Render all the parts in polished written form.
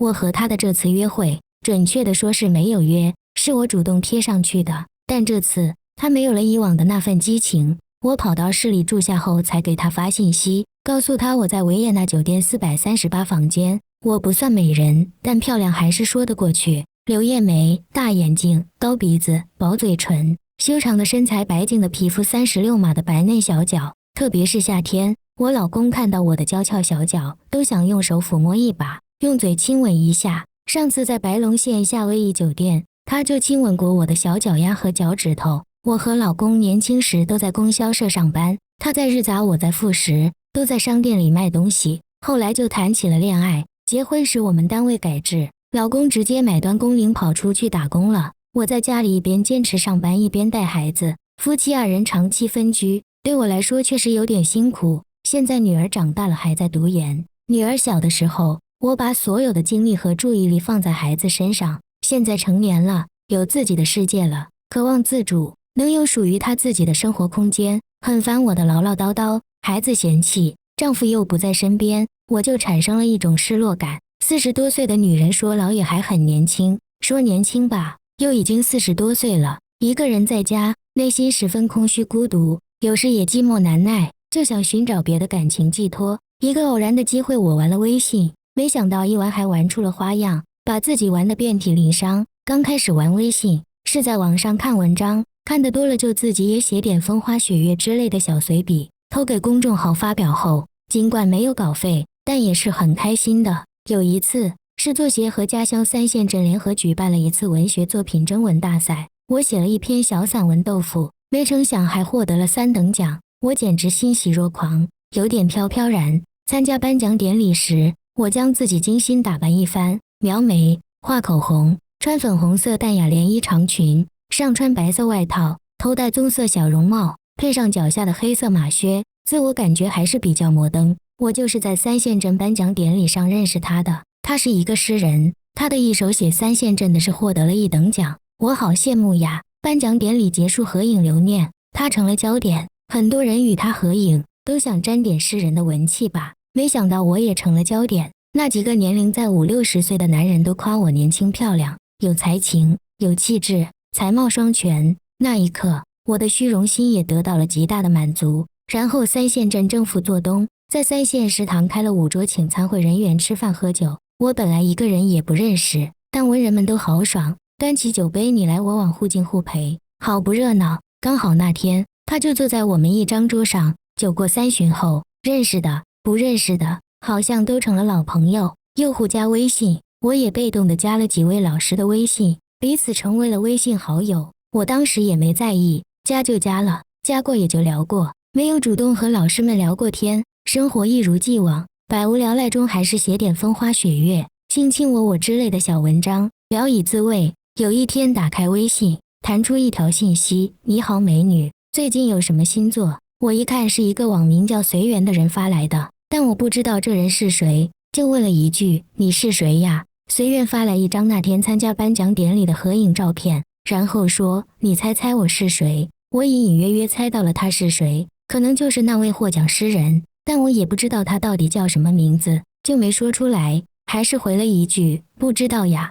我和他的这次约会，准确的说是没有约，是我主动贴上去的。但这次他没有了以往的那份激情，我跑到市里住下后才给他发信息，告诉他我在维也纳酒店438房间。我不算美人，但漂亮还是说得过去。柳叶眉，大眼睛，高鼻子，薄嘴唇，修长的身材，白净的皮肤，36码的白嫩小脚。特别是夏天，我老公看到我的娇俏小脚，都想用手抚摸一把，用嘴亲吻一下。上次在白龙县夏威夷酒店，他就亲吻过我的小脚丫和脚趾头。我和老公年轻时都在供销社上班，他在日杂，我在副食，都在商店里卖东西。后来就谈起了恋爱。结婚时我们单位改制，老公直接买断工龄跑出去打工了，我在家里一边坚持上班一边带孩子，夫妻2人长期分居，对我来说确实有点辛苦。现在女儿长大了还在读研，女儿小的时候，我把所有的精力和注意力放在孩子身上，现在成年了，有自己的世界了，渴望自主，能有属于她自己的生活空间，很烦我的唠唠叨叨，孩子嫌弃，丈夫又不在身边，我就产生了一种失落感。40多岁的女人说老也还很年轻，说年轻吧，又已经40多岁了，一个人在家，内心十分空虚孤独，有时也寂寞难耐，就想寻找别的感情寄托。一个偶然的机会，我玩了微信，没想到一玩还玩出了花样，把自己玩得遍体鳞伤。刚开始玩微信，是在网上看文章，看得多了就自己也写点风花雪月之类的小随笔，投给公众号发表后，尽管没有稿费，但也是很开心的。有一次，是作协和家乡3县镇联合举办了一次文学作品征文大赛，我写了一篇小散文《豆腐》，没成想还获得了3等奖，我简直欣喜若狂，有点飘飘然。参加颁奖典礼时，我将自己精心打扮一番，描眉、画口红，穿粉红色淡雅连衣长裙，上穿白色外套，头戴棕色小绒帽，配上脚下的黑色马靴，自我感觉还是比较摩登。我就是在3县镇颁奖典礼上认识他的，他是一个诗人，他的一首写3县镇的诗获得了1等奖，我好羡慕呀。颁奖典礼结束，合影留念，他成了焦点，很多人与他合影，都想沾点诗人的文气吧。没想到我也成了焦点，那几个年龄在50、60岁的男人都夸我年轻漂亮，有才情，有气质，才貌双全。那一刻，我的虚荣心也得到了极大的满足。然后3县镇政府做东，在3县食堂开了5桌，请参会人员吃饭喝酒。我本来一个人也不认识，但文人们都豪爽，端起酒杯你来我往，互敬互陪，好不热闹。刚好那天他就坐在我们一张桌上，酒过3巡后，认识的不认识的好像都成了老朋友，又互加微信，我也被动的加了几位老师的微信，彼此成为了微信好友。我当时也没在意，加就加了，加过也就聊过，没有主动和老师们聊过天，生活一如既往，百无聊赖中还是写点风花雪月、卿卿我我之类的小文章，聊以自慰。有一天打开微信，弹出一条信息：你好美女，最近有什么新作？我一看是一个网名叫随缘的人发来的，但我不知道这人是谁，就问了一句：你是谁呀？随缘发来一张那天参加颁奖典礼的合影照片，然后说：你猜猜我是谁？我隐隐约约猜到了他是谁，可能就是那位获奖诗人，但我也不知道他到底叫什么名字，就没说出来，还是回了一句：不知道呀。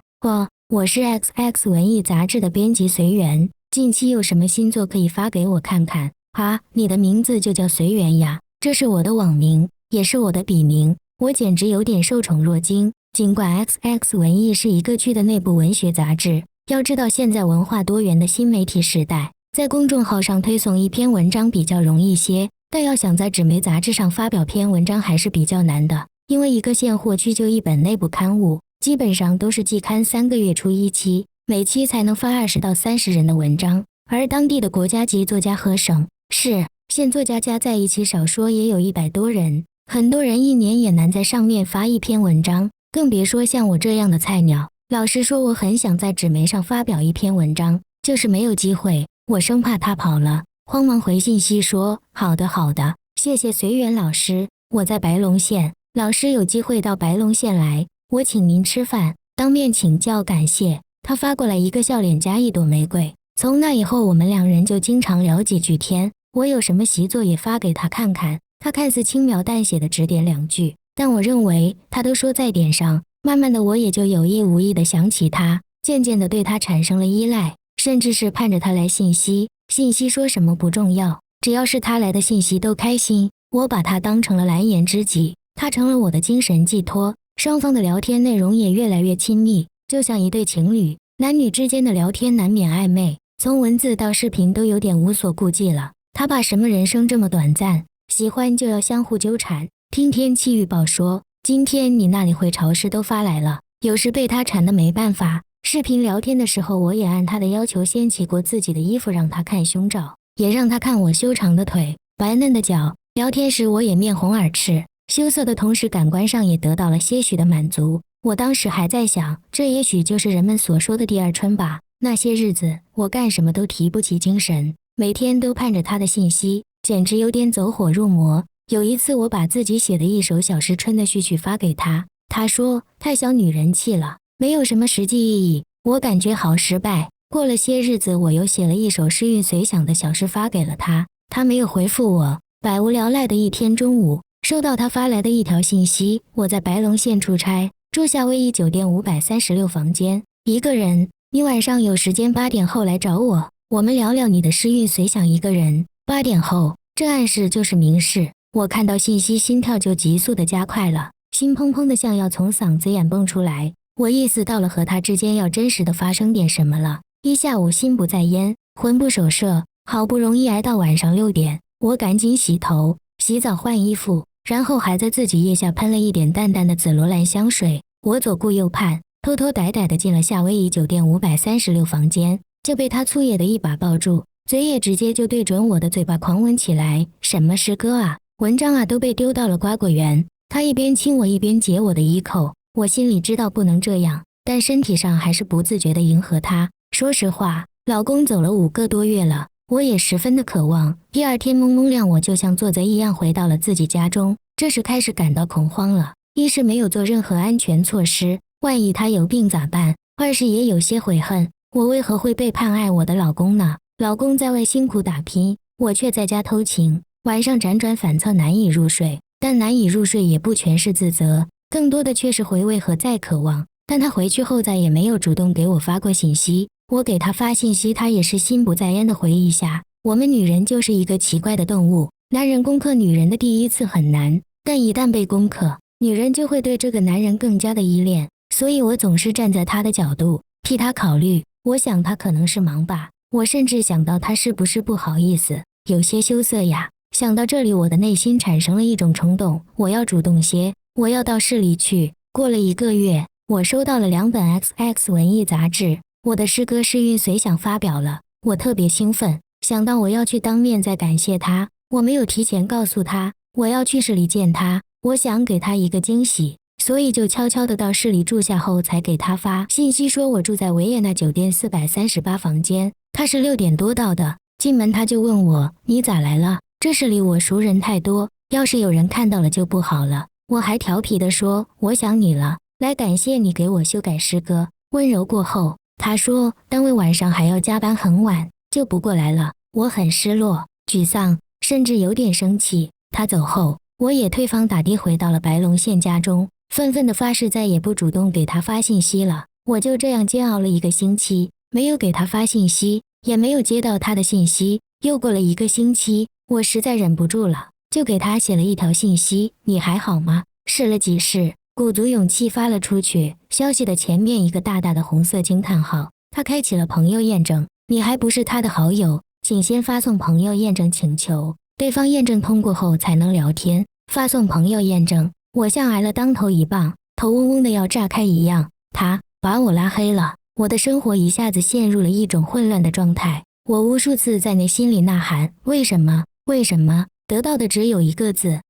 我是 XX 文艺杂志的编辑随缘，近期有什么新作可以发给我看看？啊，你的名字就叫随缘呀？这是我的网名，也是我的笔名，我简直有点受宠若惊。尽管 XX 文艺是一个区的内部文学杂志，要知道现在文化多元的新媒体时代，在公众号上推送一篇文章比较容易些，但要想在纸媒杂志上发表篇文章还是比较难的，因为一个县或区就一本内部刊物，基本上都是季刊3个月出一期，每期才能发20到30人的文章，而当地的国家级作家和省、市、县作家加在一起少说也有100多人，很多人一年也难在上面发一篇文章，更别说像我这样的菜鸟。老实说，我很想在纸媒上发表一篇文章，就是没有机会，我生怕他跑了，慌忙回信息说：好的好的，谢谢随缘老师，我在白龙县，老师有机会到白龙县来，我请您吃饭，当面请教感谢。他发过来一个笑脸加1朵玫瑰。从那以后我们2人就经常聊几句天，我有什么习作也发给他看看，他看似轻描淡写的指点2句，但我认为他都说在点上，慢慢的我也就有意无意的想起他，渐渐的对他产生了依赖，甚至是盼着他来信息。信息说什么不重要，只要是他来的信息都开心。我把他当成了蓝颜知己，他成了我的精神寄托，双方的聊天内容也越来越亲密，就像一对情侣。男女之间的聊天难免暧昧，从文字到视频都有点无所顾忌了。他把什么人生这么短暂，喜欢就要相互纠缠。听天气预报说今天你那里会潮湿都发来了，有时被他缠得没办法。视频聊天的时候，我也按他的要求掀起过自己的衣服让他看胸罩，也让他看我修长的腿、白嫩的脚。聊天时我也面红耳赤，羞涩的同时感官上也得到了些许的满足。我当时还在想，这也许就是人们所说的第二春吧。那些日子我干什么都提不起精神，每天都盼着他的信息，简直有点走火入魔。有一次我把自己写的一首小诗春的序曲发给他，他说太小女人气了，没有什么实际意义。我感觉好失败。过了些日子我又写了一首诗韵随想的小诗发给了他，他没有回复我。百无聊赖的一天中午，收到他发来的一条信息，我在白龙县出差，住夏威夷酒店536房间，一个人。你晚上有时间8点后来找我，我们聊聊你的诗韵随想一个人。8点后，这暗示就是明示。我看到信息心跳就急速的加快了，心砰砰的像要从嗓子眼蹦出来。我意识到了和他之间要真实的发生点什么了。一下午心不在焉，魂不守舍，好不容易挨到晚上6点，我赶紧洗头、洗澡换衣服，然后还在自己腋下喷了一点淡淡的紫罗兰香水。我左顾右盼，偷偷歹歹地进了夏威夷酒店536房间，就被他粗野的一把抱住，嘴也直接就对准我的嘴巴狂吻起来。什么诗歌啊，文章啊，都被丢到了瓜果园。他一边亲我一边解我的衣扣，我心里知道不能这样，但身体上还是不自觉地迎合他。说实话，老公走了5个多月了，我也十分的渴望。第二天蒙蒙亮，我就像做贼一样回到了自己家中。这时开始感到恐慌了，一是没有做任何安全措施，万一他有病咋办？二是也有些悔恨，我为何会背叛爱我的老公呢？老公在外辛苦打拼，我却在家偷情，晚上辗转反侧难以入睡。但难以入睡也不全是自责，更多的却是回味和再渴望。但他回去后再也没有主动给我发过信息，我给他发信息，他也是心不在焉的回一下。我们女人就是一个奇怪的动物，男人攻克女人的第一次很难，但一旦被攻克，女人就会对这个男人更加的依恋。所以我总是站在他的角度替他考虑。我想他可能是忙吧，我甚至想到他是不是不好意思，有些羞涩呀。想到这里，我的内心产生了一种冲动，我要主动些，我要到市里去。过了1个月，我收到了2本 XX 文艺杂志，我的诗歌诗韵随想发表了，我特别兴奋，想到我要去当面再感谢他。我没有提前告诉他我要去市里见他，我想给他一个惊喜，所以就悄悄地到市里住下后才给他发信息说我住在维也纳酒店438房间。他是6点多到的，进门他就问我你咋来了？这市里我熟人太多，要是有人看到了就不好了。我还调皮地说我想你了，来感谢你给我修改诗歌。温柔过后，他说单位晚上还要加班很晚，就不过来了。我很失落、沮丧，甚至有点生气。他走后，我也退房打的回到了白龙县家中，愤愤地发誓再也不主动给他发信息了。我就这样煎熬了1个星期，没有给他发信息，也没有接到他的信息。又过了1个星期，我实在忍不住了，就给他写了一条信息，你还好吗？试了几试，鼓足勇气发了出去，消息的前面一个大大的红色惊叹号。他开启了朋友验证，你还不是他的好友，请先发送朋友验证请求，对方验证通过后才能聊天。发送朋友验证，我像挨了当头一棒，头嗡嗡的要炸开一样。他把我拉黑了，我的生活一下子陷入了一种混乱的状态。我无数次在内心里呐喊，为什么？为什么？得到的只有1个字，